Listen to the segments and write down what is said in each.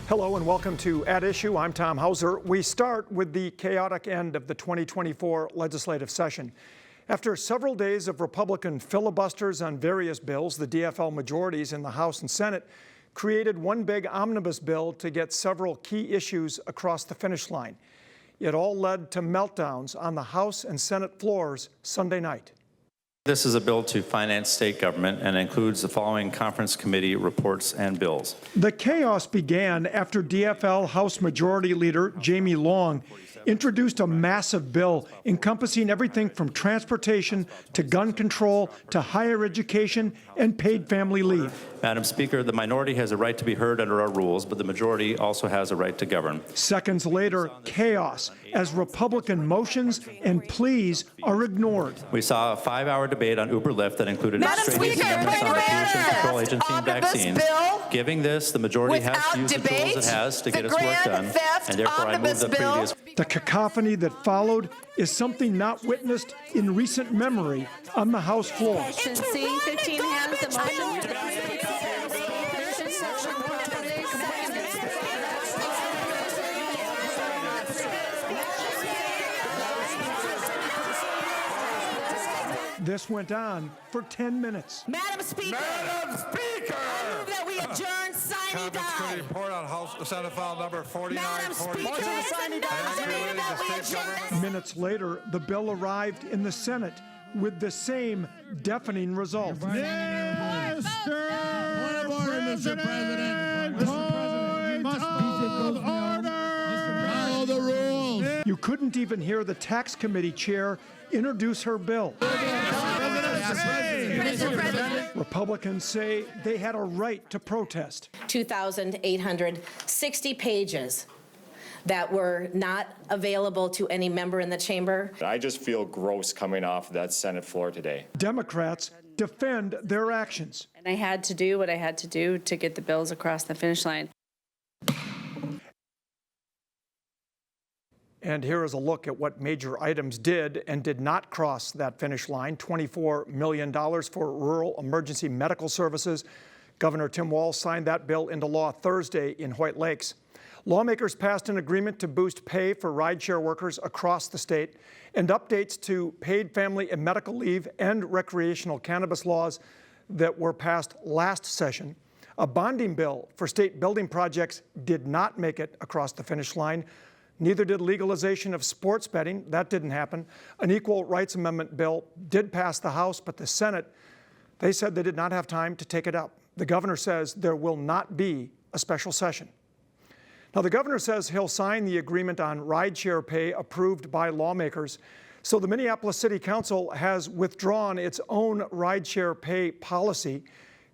Hello and welcome to At Issue. I'm Tom Hauser. We start with the chaotic end of the 2024 legislative session. After several days of Republican filibusters on various bills, the DFL majorities in the House and Senate created one big omnibus bill to get several key issues across the finish line. It all led to meltdowns on the House and Senate floors Sunday night. This is a bill to finance state government and includes the following conference committee reports and bills. The chaos began after DFL House Majority Leader Jamie Long introduced a massive bill encompassing everything from transportation to gun control to higher education and paid family leave. Madam Speaker, the minority has a right to be heard under our rules, but the majority also has a right to govern. Seconds later, chaos as Republican motions and pleas are ignored. We saw a 5-hour debate on Uber Lyft that included extraneous amendments on the Pollution Control Agency and vaccines. Giving this, the majority has to use the tools it has to get its work done, and therefore I move the previous. The cacophony that followed is something not witnessed in recent memory on the House floor. C 15 has the motion. This went on for 10 minutes. Madam Speaker! Madam Speaker! I move that we adjourn sine die. Report on House Senate file number 4940. Madam Speaker, Minutes later, the bill arrived in the Senate with the same deafening result. Mr. President. You must follow the rules. You couldn't even hear the tax committee chair introduce her bill. Republicans say they had a right to protest. 2,860 pages that were not available to any member in the chamber. I just feel gross coming off that Senate floor today. Democrats defend their actions. And I had to do what I had to do to get the bills across the finish line. And here is a look at what major items did and did not cross that finish line. $24 million for rural emergency medical services. Governor Tim Walz signed that bill into law Thursday in Hoyt Lakes. Lawmakers passed an agreement to boost pay for rideshare workers across the state and updates to paid family and medical leave and recreational cannabis laws that were passed last session. A bonding bill for state building projects did not make it across the finish line. Neither did legalization of sports betting. That didn't happen. An equal rights amendment bill did pass the House, but the Senate, they said they did not have time to take it up. The governor says there will not be a special session. Now, the governor says he'll sign the agreement on rideshare pay approved by lawmakers. So the Minneapolis City Council has withdrawn its own rideshare pay policy.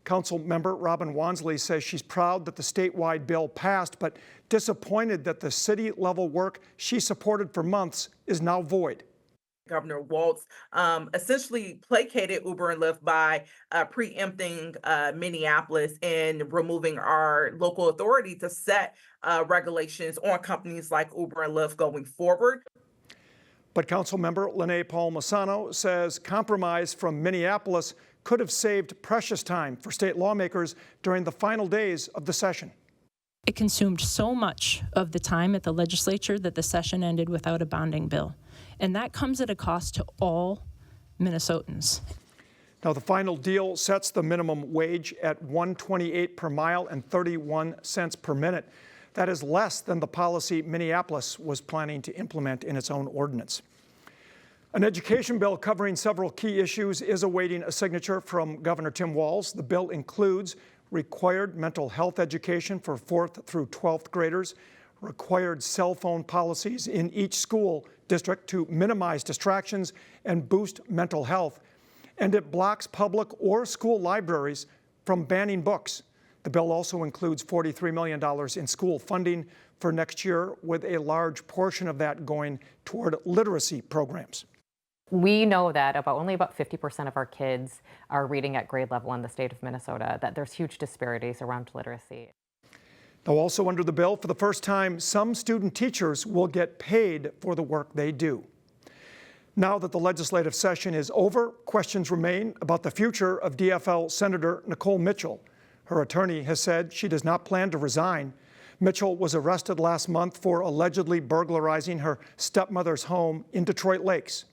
Council member Robin Wansley says she's proud that the statewide bill passed, but disappointed that the city-level work she supported for months is now void. Governor Walz essentially placated Uber and Lyft by preempting Minneapolis and removing our local authority to set regulations on companies like Uber and Lyft going forward. But Councilmember Lene Palmisano says compromise from Minneapolis could have saved precious time for state lawmakers during the final days of the session. It consumed so much of the time at the legislature that the session ended without a bonding bill. And that comes at a cost to all Minnesotans. Now, the final deal sets the minimum wage at $1.28 per mile and 31 cents per minute. That is less than the policy Minneapolis was planning to implement in its own ordinance. An education bill covering several key issues is awaiting a signature from Governor Tim Walz. The bill includes required mental health education for 4th through 12th graders, required cell phone policies in each school district to minimize distractions and boost mental health, and it blocks public or school libraries from banning books. The bill also includes $43 million in school funding for next year, with a large portion of that going toward literacy programs. We know that only about 50% of our kids are reading at grade level in the state of Minnesota, that there's huge disparities around literacy. Now, also under the bill, for the first time, some student teachers will get paid for the work they do. Now that the legislative session is over, questions remain about the future of DFL Senator Nicole Mitchell. Her attorney has said she does not plan to resign. Mitchell was arrested last month for allegedly burglarizing her stepmother's home in Detroit Lakes.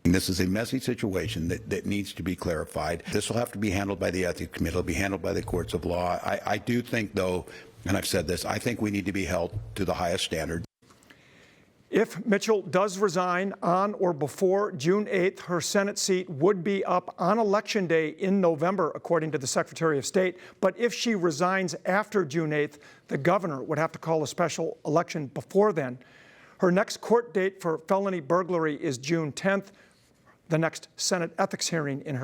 This is a messy situation that needs to be clarified. This will have to be handled by the Ethics Committee. It'll be handled by the courts of law. I do think, though, and I've said this, I think we need to be held to the highest standard. If Mitchell does resign on or before June 8th, her Senate seat would be up on Election Day in November, according to the Secretary of State. But if she resigns after June 8th, the governor would have to call a special election before then. Her next court date for felony burglary is June 10th, the next Senate ethics hearing in her